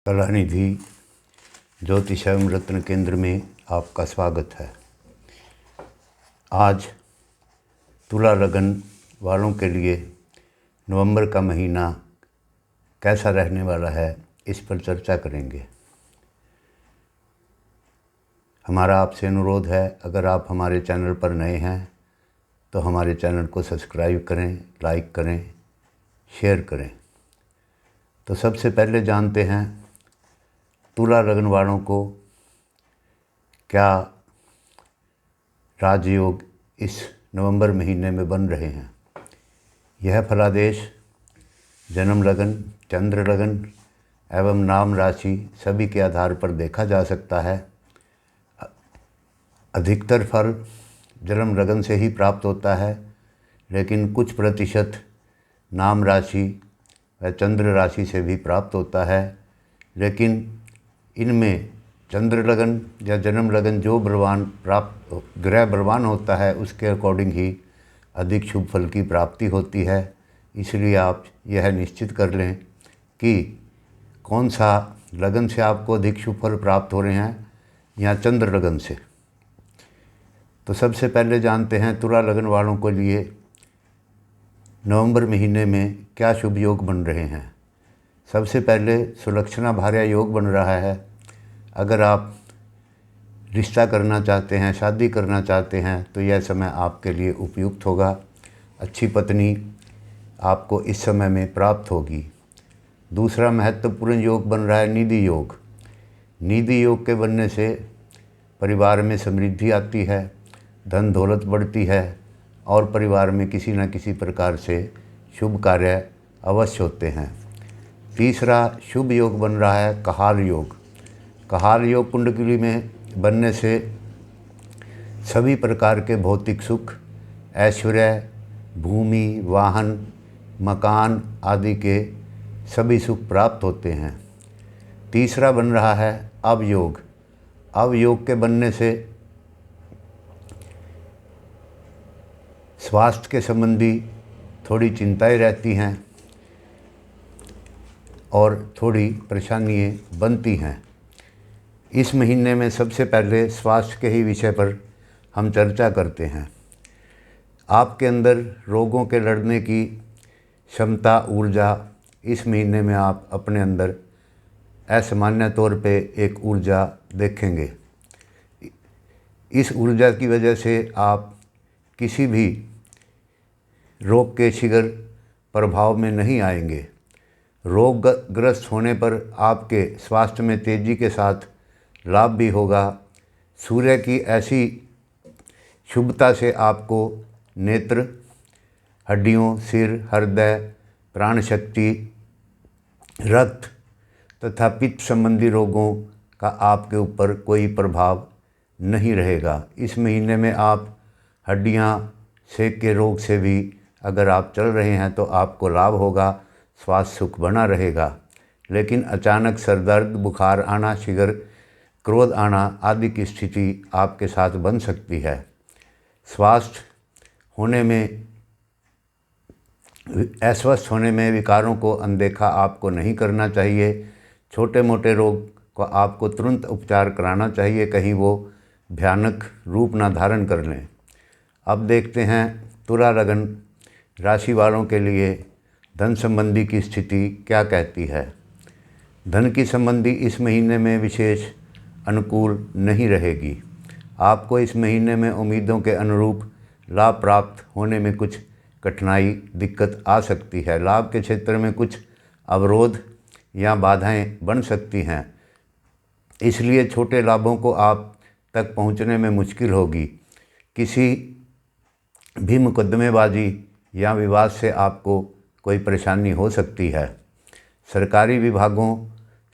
कलानिधि ज्योतिष एवं रत्न केंद्र में आपका स्वागत है। आज तुला लगन वालों के लिए नवंबर का महीना कैसा रहने वाला है, इस पर चर्चा करेंगे। हमारा आपसे अनुरोध है, अगर आप हमारे चैनल पर नए हैं तो हमारे चैनल को सब्सक्राइब करें, लाइक करें, शेयर करें। तो सबसे पहले जानते हैं तुला लगन वालों को क्या राजयोग इस नवंबर महीने में बन रहे हैं। यह फलादेश जन्म लगन, चंद्र लगन एवं नाम राशि सभी के आधार पर देखा जा सकता है। अधिकतर फल जन्म लगन से ही प्राप्त होता है, लेकिन कुछ प्रतिशत नाम राशि व चंद्र राशि से भी प्राप्त होता है। लेकिन इनमें चंद्र लगन या जन्म लगन जो बलवान ग्रह बलवान होता है, उसके अकॉर्डिंग ही अधिक शुभ फल की प्राप्ति होती है। इसलिए आप यह निश्चित कर लें कि कौन सा लगन से आपको अधिक शुभ फल प्राप्त हो रहे हैं या चंद्र लगन से। तो सबसे पहले जानते हैं तुला लगन वालों के लिए नवंबर महीने में क्या शुभ योग बन रहे हैं। सबसे पहले सुलक्षणा भार्या योग बन रहा है। अगर आप रिश्ता करना चाहते हैं, शादी करना चाहते हैं, तो यह समय आपके लिए उपयुक्त होगा। अच्छी पत्नी आपको इस समय में प्राप्त होगी। दूसरा महत्वपूर्ण योग बन रहा है निधि योग। निधि योग के बनने से परिवार में समृद्धि आती है, धन दौलत बढ़ती है और परिवार में किसी न किसी प्रकार से शुभ कार्य अवश्य होते हैं। तीसरा शुभ योग बन रहा है कहाल योग। कहाल योग कुंडली में बनने से सभी प्रकार के भौतिक सुख, ऐश्वर्य, भूमि, वाहन, मकान आदि के सभी सुख प्राप्त होते हैं। तीसरा बन रहा है अवयोग। अवयोग के बनने से स्वास्थ्य के संबंधी थोड़ी चिंताएं रहती हैं और थोड़ी परेशानियाँ बनती हैं। इस महीने में सबसे पहले स्वास्थ्य के ही विषय पर हम चर्चा करते हैं। आपके अंदर रोगों के लड़ने की क्षमता, ऊर्जा इस महीने में आप अपने अंदर असामान्य तौर पे एक ऊर्जा देखेंगे। इस ऊर्जा की वजह से आप किसी भी रोग के शीघ्र प्रभाव में नहीं आएंगे। रोगग्रस्त होने पर आपके स्वास्थ्य में तेज़ी के साथ लाभ भी होगा। सूर्य की ऐसी शुभता से आपको नेत्र, हड्डियों, सिर, हृदय, प्राण शक्ति, रक्त तथा पित्त संबंधी रोगों का आपके ऊपर कोई प्रभाव नहीं रहेगा। इस महीने में आप हड्डियां, सेक के रोग से भी अगर आप चल रहे हैं तो आपको लाभ होगा, स्वास्थ्य सुख बना रहेगा। लेकिन अचानक सर दर्द, बुखार आना, शीघ्र क्रोध आना आदि की स्थिति आपके साथ बन सकती है। स्वास्थ्य होने में, अस्वस्थ होने में विकारों को अनदेखा आपको नहीं करना चाहिए। छोटे मोटे रोग को आपको तुरंत उपचार कराना चाहिए, कहीं वो भयानक रूप ना धारण कर लें। अब देखते हैं तुला लगन राशि वालों के लिए धन संबंधी की स्थिति क्या कहती है। धन की संबंधी इस महीने में विशेष अनुकूल नहीं रहेगी। आपको इस महीने में उम्मीदों के अनुरूप लाभ प्राप्त होने में कुछ कठिनाई, दिक्कत आ सकती है। लाभ के क्षेत्र में कुछ अवरोध या बाधाएं बन सकती हैं, इसलिए छोटे लाभों को आप तक पहुंचने में मुश्किल होगी। किसी भी मुकदमेबाजी या विवाद से आपको कोई परेशानी हो सकती है। सरकारी विभागों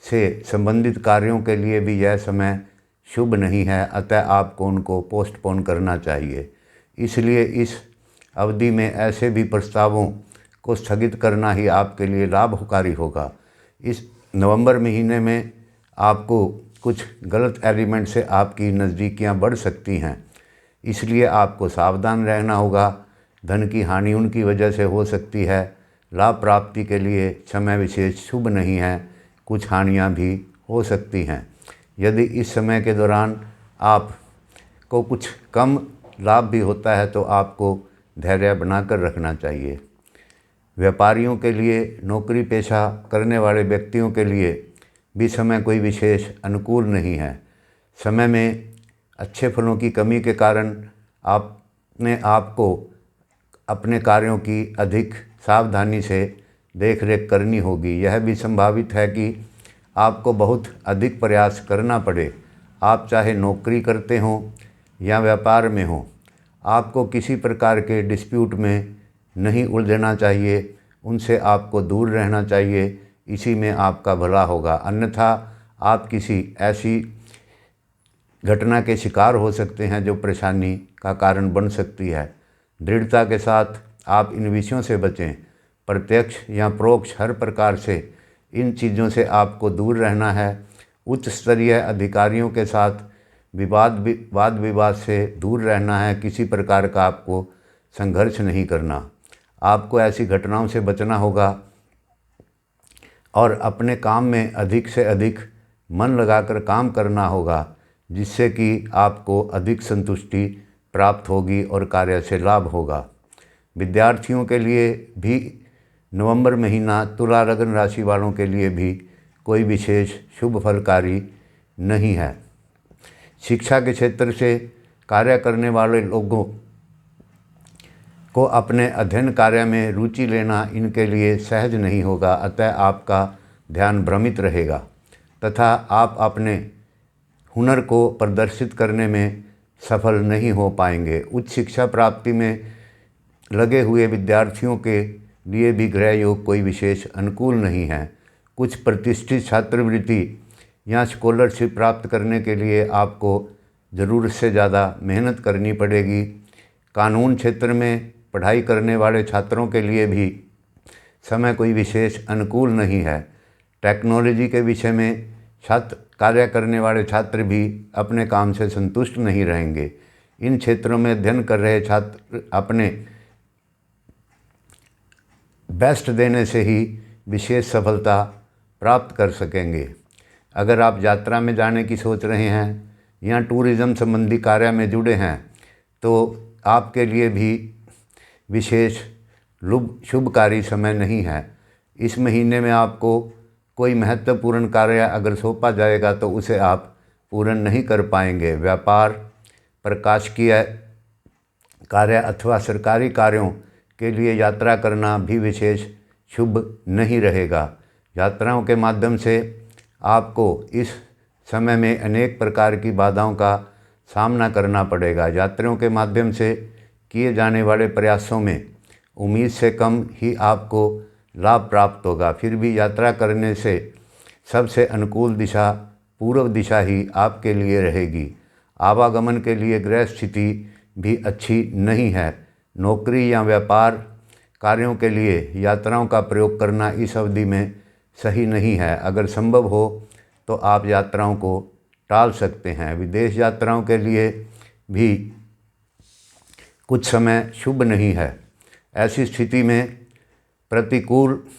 से संबंधित कार्यों के लिए भी यह समय शुभ नहीं है, अतः आपको उनको पोस्टपोन करना चाहिए। इसलिए इस अवधि में ऐसे भी प्रस्तावों को स्थगित करना ही आपके लिए लाभकारी होगा। इस नवंबर महीने में आपको कुछ गलत एलिमेंट से आपकी नज़दीकियां बढ़ सकती हैं, इसलिए आपको सावधान रहना होगा। धन की हानि उनकी वजह से हो सकती है। लाभ प्राप्ति के लिए समय विशेष शुभ नहीं है, कुछ हानियां भी हो सकती हैं। यदि इस समय के दौरान आपको कुछ कम लाभ भी होता है तो आपको धैर्य बनाकर रखना चाहिए। व्यापारियों के लिए, नौकरी पेशा करने वाले व्यक्तियों के लिए भी समय कोई विशेष अनुकूल नहीं है। समय में अच्छे फलों की कमी के कारण आपने आपको अपने कार्यों की अधिक सावधानी से देख रेख करनी होगी। यह भी संभावित है कि आपको बहुत अधिक प्रयास करना पड़े। आप चाहे नौकरी करते हों या व्यापार में हों, आपको किसी प्रकार के डिस्प्यूट में नहीं उलझना चाहिए, उनसे आपको दूर रहना चाहिए। इसी में आपका भला होगा, अन्यथा आप किसी ऐसी घटना के शिकार हो सकते हैं जो परेशानी का कारण बन सकती है। दृढ़ता के साथ आप इन विषयों से बचें। प्रत्यक्ष या परोक्ष हर प्रकार से इन चीज़ों से आपको दूर रहना है। उच्च स्तरीय अधिकारियों के साथ वाद विवाद से दूर रहना है। किसी प्रकार का आपको संघर्ष नहीं करना। आपको ऐसी घटनाओं से बचना होगा और अपने काम में अधिक से अधिक मन लगाकर काम करना होगा, जिससे कि आपको अधिक संतुष्टि प्राप्त होगी और कार्य से लाभ होगा। विद्यार्थियों के लिए भी नवंबर महीना तुला लग्न राशि वालों के लिए भी कोई विशेष शुभ फलकारी नहीं है। शिक्षा के क्षेत्र से कार्य करने वाले लोगों को अपने अध्ययन कार्य में रुचि लेना इनके लिए सहज नहीं होगा, अतः आपका ध्यान भ्रमित रहेगा तथा आप अपने हुनर को प्रदर्शित करने में सफल नहीं हो पाएंगे। उच्च शिक्षा प्राप्ति में लगे हुए विद्यार्थियों के लिए भी ग्रह योग कोई विशेष अनुकूल नहीं है। कुछ प्रतिष्ठित छात्रवृत्ति या स्कॉलरशिप प्राप्त करने के लिए आपको ज़रूरत से ज़्यादा मेहनत करनी पड़ेगी। कानून क्षेत्र में पढ़ाई करने वाले छात्रों के लिए भी समय कोई विशेष अनुकूल नहीं है। टेक्नोलॉजी के विषय में कार्य करने वाले छात्र भी अपने काम से संतुष्ट नहीं रहेंगे। इन क्षेत्रों में अध्ययन कर रहे छात्र अपने बेस्ट देने से ही विशेष सफलता प्राप्त कर सकेंगे। अगर आप यात्रा में जाने की सोच रहे हैं या टूरिज़्म संबंधी कार्य में जुड़े हैं तो आपके लिए भी विशेष शुभकारी समय नहीं है। इस महीने में आपको कोई महत्वपूर्ण कार्य अगर सौंपा जाएगा तो उसे आप पूर्ण नहीं कर पाएंगे। व्यापार, प्रकाशिकीय कार्य अथवा सरकारी कार्यों के लिए यात्रा करना भी विशेष शुभ नहीं रहेगा। यात्राओं के माध्यम से आपको इस समय में अनेक प्रकार की बाधाओं का सामना करना पड़ेगा। यात्रियों के माध्यम से किए जाने वाले प्रयासों में उम्मीद से कम ही आपको लाभ प्राप्त होगा। फिर भी यात्रा करने से सबसे अनुकूल दिशा पूर्व दिशा ही आपके लिए रहेगी। आवागमन के लिए ग्रह स्थिति भी अच्छी नहीं है। नौकरी या व्यापार कार्यों के लिए यात्राओं का प्रयोग करना इस अवधि में सही नहीं है। अगर संभव हो तो आप यात्राओं को टाल सकते हैं। विदेश यात्राओं के लिए भी कुछ समय शुभ नहीं है। ऐसी स्थिति में प्रतिकूलता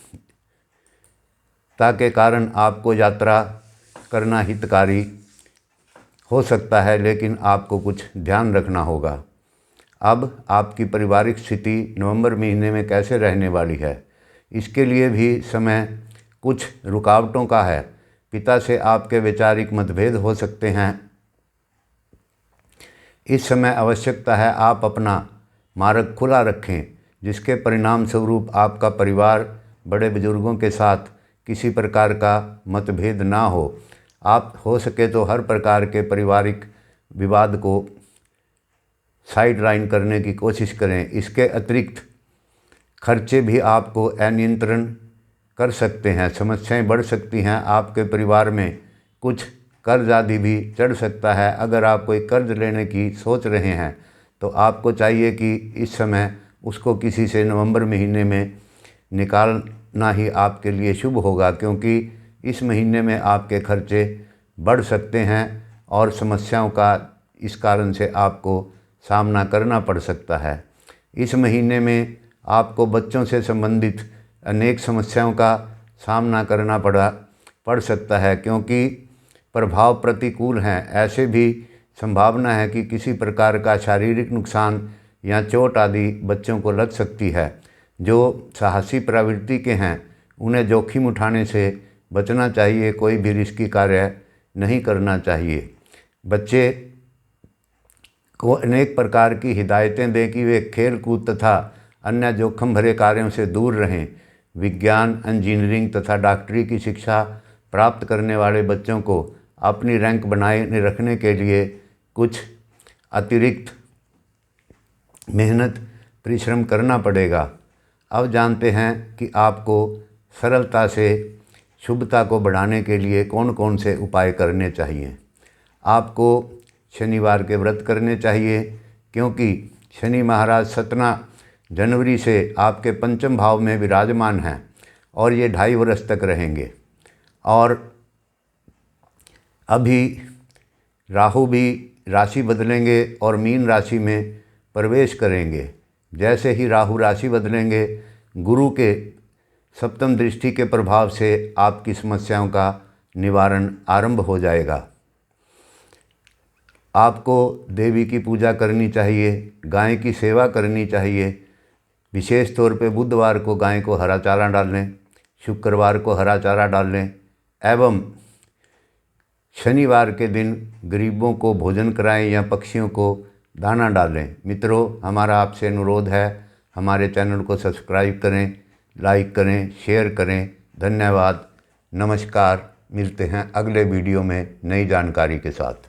के कारण आपको यात्रा करना हितकारी हो सकता है, लेकिन आपको कुछ ध्यान रखना होगा। अब आपकी पारिवारिक स्थिति नवंबर महीने में कैसे रहने वाली है, इसके लिए भी समय कुछ रुकावटों का है। पिता से आपके वैचारिक मतभेद हो सकते हैं। इस समय आवश्यकता है आप अपना मार्ग खुला रखें, जिसके परिणाम स्वरूप आपका परिवार बड़े बुजुर्गों के साथ किसी प्रकार का मतभेद ना हो। आप हो सके तो हर प्रकार के पारिवारिक विवाद को साइड लाइन करने की कोशिश करें। इसके अतिरिक्त खर्चे भी आपको अनियंत्रण कर सकते हैं। समस्याएं बढ़ सकती हैं। आपके परिवार में कुछ कर्ज आदि भी चढ़ सकता है। अगर आप कोई कर्ज लेने की सोच रहे हैं तो आपको चाहिए कि इस समय उसको किसी से नवंबर महीने में निकालना ही आपके लिए शुभ होगा, क्योंकि इस महीने में आपके खर्चे बढ़ सकते हैं और समस्याओं का इस कारण से आपको सामना करना पड़ सकता है। इस महीने में आपको बच्चों से संबंधित अनेक समस्याओं का सामना करना पड़ सकता है, क्योंकि प्रभाव प्रतिकूल हैं। ऐसे भी संभावना है कि किसी प्रकार का शारीरिक नुकसान या चोट आदि बच्चों को लग सकती है। जो साहसी प्रवृत्ति के हैं उन्हें जोखिम उठाने से बचना चाहिए, कोई भी रिस्की कार्य नहीं करना चाहिए। बच्चे को अनेक प्रकार की हिदायतें दें कि वे खेल कूद तथा अन्य जोखिम भरे कार्यों से दूर रहें। विज्ञान, इंजीनियरिंग तथा डॉक्टरी की शिक्षा प्राप्त करने वाले बच्चों को अपनी रैंक बनाए रखने के लिए कुछ अतिरिक्त मेहनत परिश्रम करना पड़ेगा। अब जानते हैं कि आपको सरलता से शुभता को बढ़ाने के लिए कौन कौन से उपाय करने चाहिए। आपको शनिवार के व्रत करने चाहिए, क्योंकि शनि महाराज 17 जनवरी से आपके पंचम भाव में विराजमान हैं और ये 2.5 वर्ष तक रहेंगे। और अभी राहु भी राशि बदलेंगे और मीन राशि में प्रवेश करेंगे। जैसे ही राहु राशि बदलेंगे, गुरु के सप्तम दृष्टि के प्रभाव से आपकी समस्याओं का निवारण आरंभ हो जाएगा। आपको देवी की पूजा करनी चाहिए, गाय की सेवा करनी चाहिए। विशेष तौर पे बुधवार को गाय को हरा चारा डालें, शुक्रवार को हरा चारा डालें एवं शनिवार के दिन गरीबों को भोजन कराएं या पक्षियों को दाना डालें। मित्रों, हमारा आपसे अनुरोध है, हमारे चैनल को सब्सक्राइब करें, लाइक करें, शेयर करें। धन्यवाद, नमस्कार। मिलते हैं अगले वीडियो में नई जानकारी के साथ।